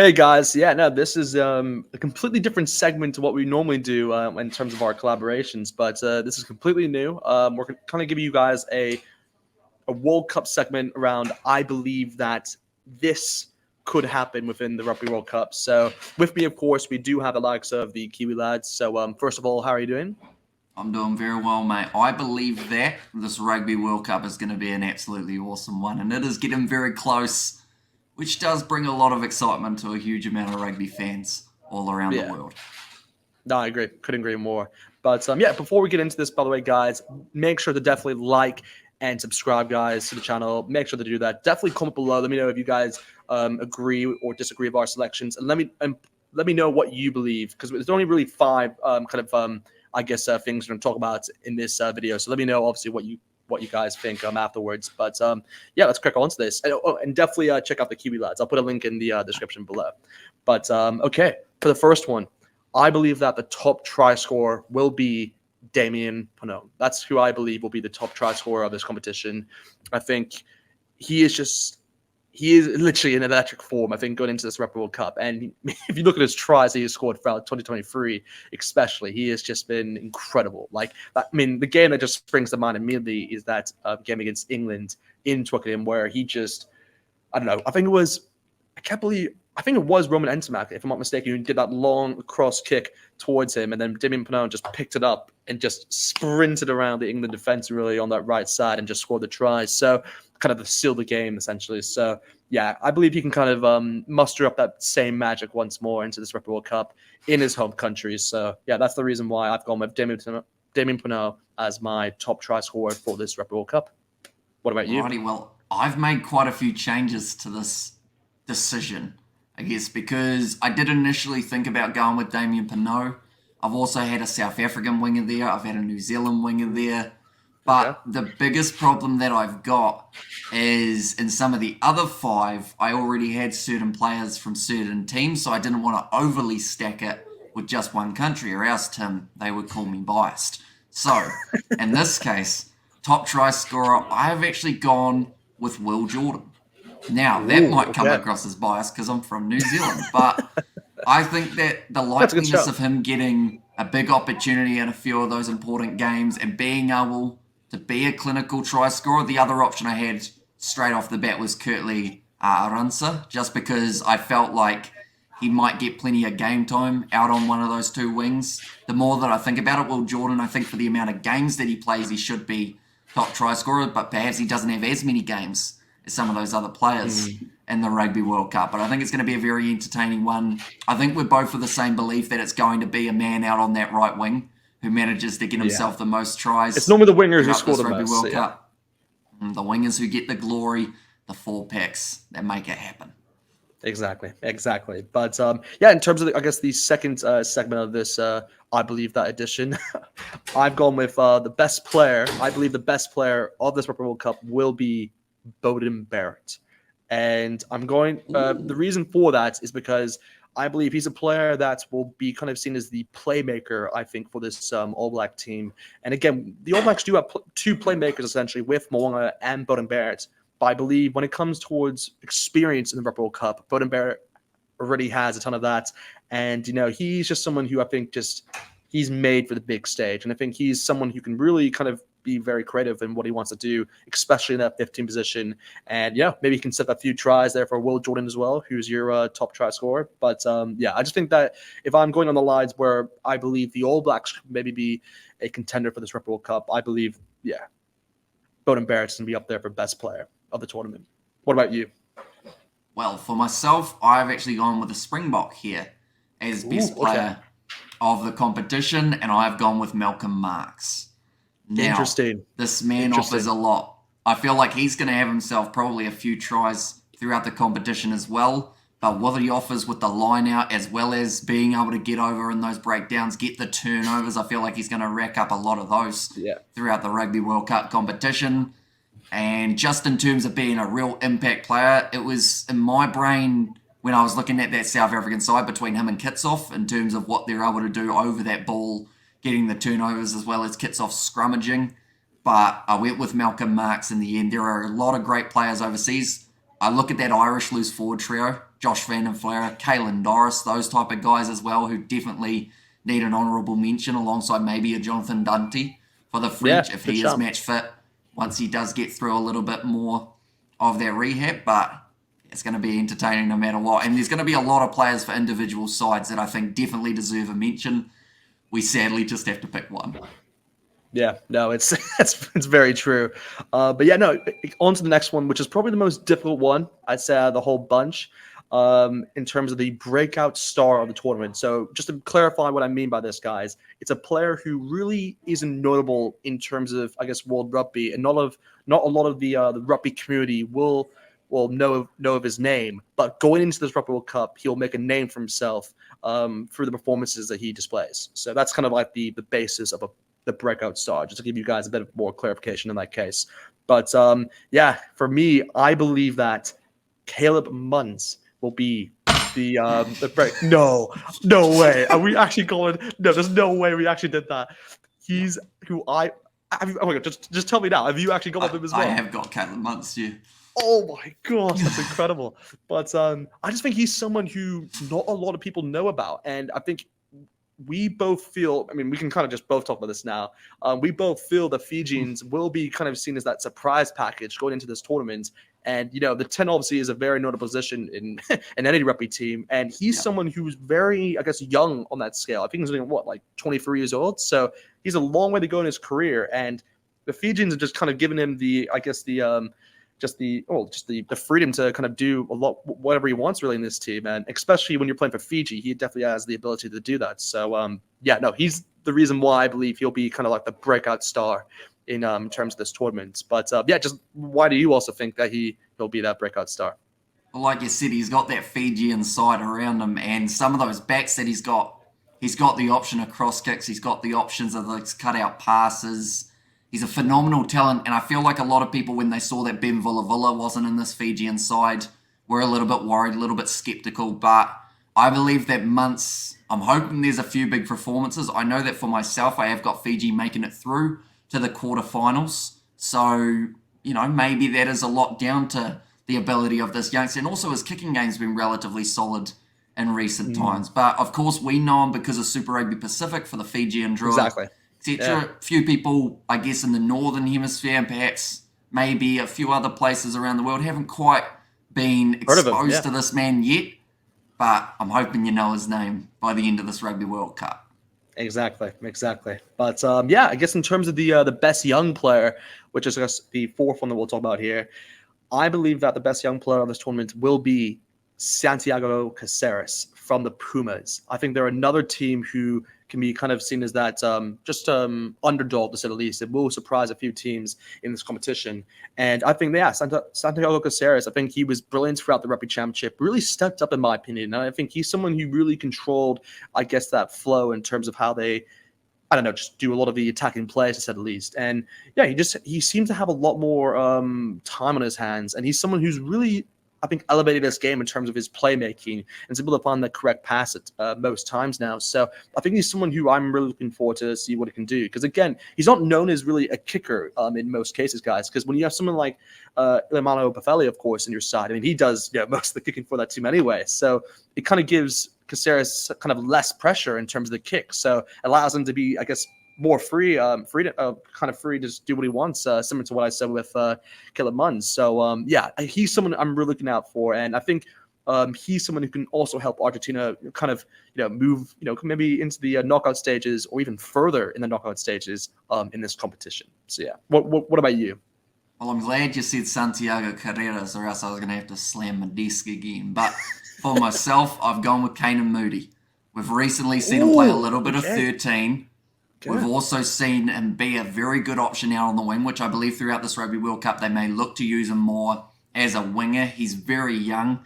Hey guys, yeah, no, this is a completely different segment to what we normally do in terms of our collaborations, but this is completely new. We're kind of giving you guys a World Cup segment around I believe that this could happen within the Rugby World Cup. So with me, of course, we do have the likes of the Kiwi lads. So first of all, how are you doing? I'm doing very well, mate. I believe that this Rugby World Cup is going to be an absolutely awesome one, and it is getting very close, which does bring a lot of excitement to a huge amount of rugby fans all around the Yeah, world. no, I agree. Couldn't agree more. But yeah, before we get into this, by the way, guys, make sure to definitely like and subscribe, guys, to the channel. Make sure to do that. Definitely comment below. Let me know if you guys agree or disagree with our selections, and let me know what you believe, because there's only really five I guess things we're gonna talk about in this video. So let me know, obviously, what you guys think afterwards. But yeah, let's crack on to this, and definitely check out the Kiwi lads. I'll put a link in the description below. But okay, for the first one. I believe that the top try scorer will be DAMIAN. That's who I believe will be the top try scorer of this competition. I think he is literally in electric form, I think, going into this Rugby World Cup. And if you look at his tries that he scored throughout 2023, especially, he has just been incredible. Like, I mean, the game that just springs to mind immediately is that game against England in Twickenham, where he just, I don't know, I can't believe, I think it was Roman Ntamack, if I'm not mistaken, who did that long cross kick towards him, and then Damien PENAUD just picked it up and just sprinted around the England defense really on that right side and just scored the try. So kind of seal the game essentially. So yeah, I believe he can kind of muster up that same magic once more into this Rugby World Cup in his home country. So yeah, that's the reason why I've gone with Damien PENAUD as my top try scorer for this Rugby World Cup. What about you? Alrighty, well, I've made quite a few changes to this decision, I guess, because I did initially think about going with Damien PENAUD. I've also had a South African winger there. I've had a New Zealand winger there. Okay. But the biggest problem that I've got is in some of the other five, I already had certain players from certain teams, so I didn't want to overly stack it with just one country, or else, Tim, they would call me biased. So, in this case, top try scorer, I have actually gone with Will Jordan. Now, that Ooh, might come okay. across as biased because I'm from New Zealand, but I think that the That's a good likeliness show. of him getting a big opportunity in a few of those important games and being able to be a clinical try scorer, the other option I had straight off the bat was Kurtley Aransa, just because I felt like he might get plenty of game time out on one of those two wings. The more that I think about it, Will Jordan, I think for the amount of games that he plays, he should be top try scorer, but perhaps he doesn't have as many games as some of those other players in the Rugby World Cup. But I think it's going to be a very entertaining one. I think we're both of the same belief that it's going to be a man out on that right wing who manages to get Yeah. himself the most It's tries normally the wingers who throughout score this the Rugby most. So World yeah. Cup. The wingers who get the glory, the full packs that make it happen. Exactly. But yeah, in terms of I guess the second segment of this, I believe that edition, I've gone with the best player. I believe the best player of this Rugby World Cup will be BARRETT, and I'm going. The Ooh. reason for that is because I believe he's a player that will be kind of seen as the playmaker. I think for this All Black team, and again, the All Blacks do have two playmakers essentially with Mo'unga and BARRETT. But I believe when it comes towards experience in the Rugby World Cup, BEAUDEN already has a ton of that. And, he's just someone who I think he's made for the big stage. And I think he's someone who can really kind of be very creative in what he wants to do, especially in that 15 position. And, maybe he can set a few tries there for Will Jordan as well, who's your top try scorer. But, yeah, I just think that if I'm going on the lines where I believe the All Blacks could maybe be a contender for this Rugby World Cup, I believe, BEAUDEN Barrett's going to be up there for best player of the tournament. What about you? Well, for myself, I've actually gone with the Springbok here as Ooh, best okay. player of the competition, and I've gone with Malcolm Marx. Now, Interesting. this man offers Interesting. a lot. I feel like he's going to have himself probably a few tries throughout the competition as well. But what he offers with the line out, as well as being able to get over in those breakdowns, get the turnovers, I feel like he's going to rack up a lot of those Yeah. throughout the Rugby World Cup competition. And just in terms of being a real impact player, it was in my brain when I was looking at that South African side between him and Kitsoff in terms of what they're able to do over that ball, getting the turnovers as well as Kitsoff scrummaging. But I went with Malcolm Marx in the end. There are a lot of great players overseas. I look at that Irish loose forward trio Josh Van den Flair, Kalen Doris, those type of guys as well who definitely need an honourable mention alongside maybe a Jonathan Dunty for the French if he is match fit once he does get through a little bit more of their rehab. But it's going to be entertaining no matter what. And there's going to be a lot of players for individual sides that I think definitely deserve a mention. We sadly just have to pick one. Yeah, no, it's very true. But yeah, no, on to the next one, which is probably the most difficult one, I'd say, out of the whole bunch, in terms of the breakout star of the tournament. So just to clarify what I mean by this, guys, it's a player who really isn't notable in terms of, I guess, World Rugby, and not a lot of the rugby community will know of his name. But going into this Rugby World Cup, he'll make a name for himself through the performances that he displays. So that's kind of like the basis of the breakout star, just to give you guys a bit of more clarification in that case. But yeah, for me, I believe that Caleb MUNTZ will be the break. No way. Are we actually going? No, there's no way we actually did that. He's who I. Oh my god! Just tell me now. Have you actually got him as well? I have got Caleb MUNTZ. Yeah. Oh my gosh, that's incredible. But I just think he's someone who not a lot of people know about, and I think we both feel, I mean, we can kind of just both talk about this now. We both feel the Fijians will be kind of seen as that surprise package going into this tournament. And, you know, the 10 obviously is a very notable position in any rugby team. And he's someone who's very, I guess, young on that scale. I think he's only, like 23 years old. So he's a long way to go in his career. And the Fijians have just kind of given him the, I guess, the freedom to kind of do a lot, whatever he wants really in this team. And especially when you're playing for Fiji, he definitely has the ability to do that. So yeah, no, he's the reason why I believe he'll be kind of like the breakout star in terms of this tournament. But yeah, just why do you also think that he'll be that breakout star? Well, like you said, he's got that Fijian side around him, and some of those backs that he's got the option of cross kicks, he's got the options of those cutout passes. He's a phenomenal talent, and I feel like a lot of people, when they saw that Ben Vulavula wasn't in this Fijian side, were a little bit worried, a little bit sceptical. But I believe that MUNTZ, I'm hoping there's a few big performances. I know that for myself, I have got Fiji making it through to the quarterfinals. So, you know, maybe that is a lot down to the ability of this youngster. And also his kicking game's been relatively solid in recent times. But, of course, we know him because of Super Rugby Pacific for the Fijian draw. Exactly. Yeah. A few people, I guess, in the Northern Hemisphere and perhaps maybe a few other places around the world haven't quite been exposed to this man yet. But I'm hoping you know his name by the end of this Rugby World Cup. Exactly. But yeah, I guess in terms of the best young player, which is I guess the fourth one that we'll talk about here, I believe that the best young player of this tournament will be Santiago Caceres from the Pumas. I think they're another team who can be kind of seen as that underdog, to say the least. It will surprise a few teams in this competition. And I think, yeah, Santiago Caceres, I think he was brilliant throughout the Rugby Championship, really stepped up in my opinion. And I think he's someone who really controlled, I guess, that flow in terms of how they, I don't know, just do a lot of the attacking plays, to say the least. And yeah, he seems to have a lot more time on his hands. And he's someone who's really, I think, elevated this game in terms of his playmaking and is able to find the correct pass at most times now. So I think he's someone who I'm really looking forward to see what he can do. Because again, he's not known as really a kicker in most cases, guys. Because when you have someone like Ilemalo Bafeli, of course, in your side, I mean, he does most of the kicking for that team anyway. So it kind of gives Caceres kind of less pressure in terms of the kick. So it allows him to be, I guess, more free to just do what he wants, similar to what I said with Caleb MUNTZ. So yeah, he's someone I'm really looking out for, and I think he's someone who can also help Argentina kind of move maybe into the knockout stages or even further in the knockout stages in this competition. So yeah, what about you? Well, I'm glad you said Santiago Carreras, or else I was going to have to slam my desk again. But for myself, I've gone with CANAN MOODIE. We've recently seen him play a little bit of 13. Good. We've also seen him be a very good option out on the wing, which I believe throughout this Rugby World Cup they may look to use him more as a winger. He's very young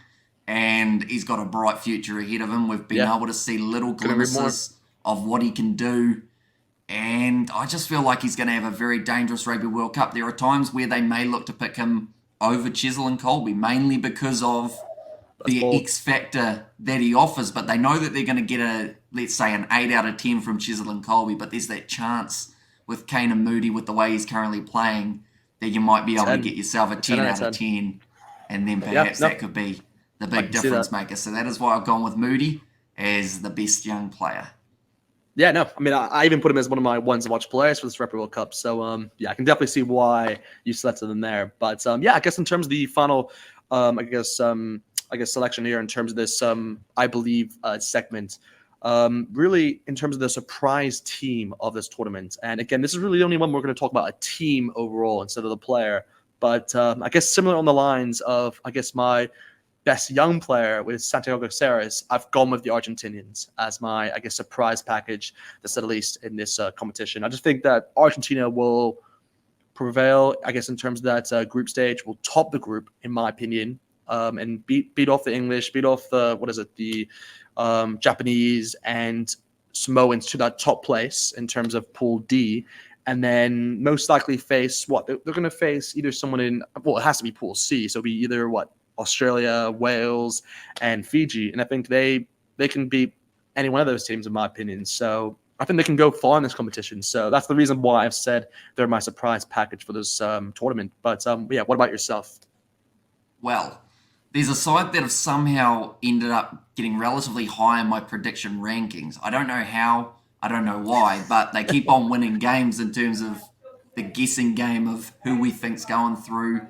and he's got a bright future ahead of him. We've been able to see little glimpses of what he can do, and I just feel like he's going to have a very dangerous Rugby World Cup. There are times where they may look to pick him over Chesil and Colby, mainly because of the X factor that he offers, but they know that they're going to get let's say an 8 out of 10 from Chesil and Colby, but there's that chance with CANAN MOODIE, with the way he's currently playing, that you might be able to get yourself a 10 out of 10, and then perhaps that could be the big difference maker. So that is why I've gone with Moodie as the best young player. Yeah, no, I mean, I even put him as one of my ones to watch players for this Rugby World Cup. So, yeah, I can definitely see why you selected him there. But, yeah, I guess in terms of the final, I guess selection here in terms of this, I believe, segment, really in terms of the surprise team of this tournament. And again, this is really the only one we're going to talk about a team overall instead of the player. But I guess similar on the lines of, I guess, my best young player with Santiago, I've gone with the Argentinians as my, I guess, surprise package, to say the least, in this competition. I just think that Argentina will prevail, I guess, in terms of that group stage, will top the group, in my opinion, and beat off the English, beat off the, the Japanese and Samoans to that top place in terms of Pool D. And then most likely face what? They're going to face either someone in, well, it has to be Pool C. So it'll be either Australia, Wales, and Fiji. And I think they can beat any one of those teams, in my opinion. So I think they can go far in this competition. So that's the reason why I've said they're my surprise package for this tournament. But yeah, what about yourself? Well, there's a side that have somehow ended up getting relatively high in my prediction rankings. I don't know how, I don't know why, but they keep on winning games in terms of the guessing game of who we think's going through,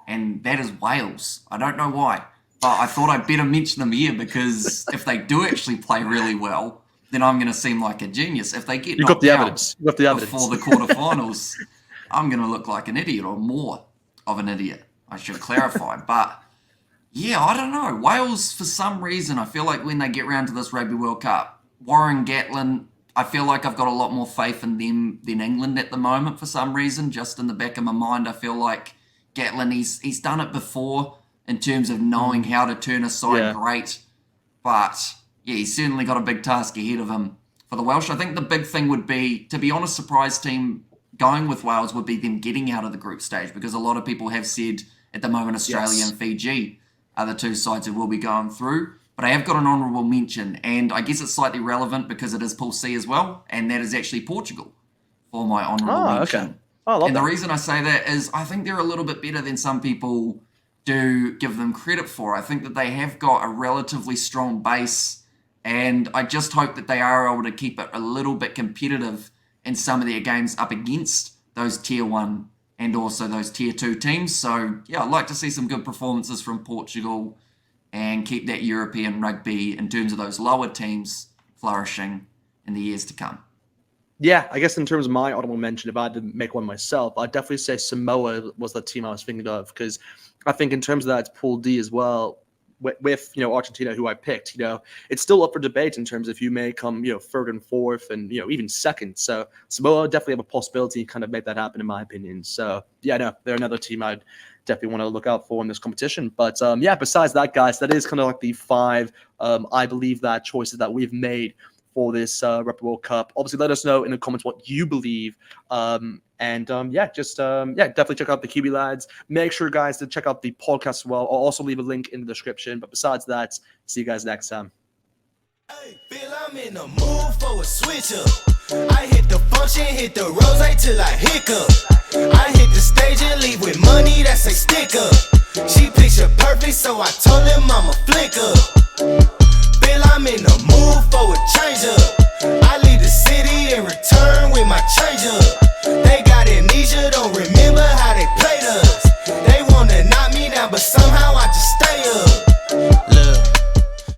and that is Wales. I don't know why, but I thought I'd better mention them here because if they do actually play really well, then I'm going to seem like a genius. If they get knocked out before the quarterfinals, I'm going to look like an idiot, or more of an idiot, I should clarify. But yeah, I don't know. Wales, for some reason, I feel like when they get round to this Rugby World Cup, Warren Gatland, I feel like I've got a lot more faith in them than England at the moment for some reason. Just in the back of my mind, I feel like Gatland, he's done it before in terms of knowing how to turn a side great. But yeah, he's certainly got a big task ahead of him for the Welsh. I think the big thing would be, to be honest, surprise team going with Wales would be them getting out of the group stage, because a lot of people have said at the moment Australia and Fiji are the two sides who will be going through. But I have got an honourable mention, and I guess it's slightly relevant because it is Pool C as well, and that is actually Portugal for my honourable mention. Okay. And the reason I say that is I think they're a little bit better than some people do give them credit for. I think that they have got a relatively strong base, and I just hope that they are able to keep it a little bit competitive in some of their games up against those Tier 1 and also those Tier 2 teams. So, yeah, I'd like to see some good performances from Portugal and keep that European rugby in terms of those lower teams flourishing in the years to come. Yeah, I guess in terms of my honorable mention, if I had to make one myself, I'd definitely say Samoa was the team I was thinking of, because I think in terms of that, it's Pool D as well, with Argentina, who I picked. It's still up for debate in terms of who may come third and fourth and even second. So Samoa definitely have a possibility to kind of make that happen, in my opinion. So yeah, no, they're another team I'd definitely want to look out for in this competition. But yeah, besides that, guys, that is kind of like the five I believe that choices that we've made for this Rugby World Cup. Obviously, let us know in the comments what you believe. Yeah, definitely check out the TheKiwiLads. Make sure, guys, to check out the podcast as well. I'll also leave a link in the description. But besides that, see you guys next time. Hey, Bill, I'm in the mood for a switch up. I hit the function, hit the rose till I hiccup. I hit the stage and leave with money that say stick up. She picture perfect, so I told him I'm a flick up.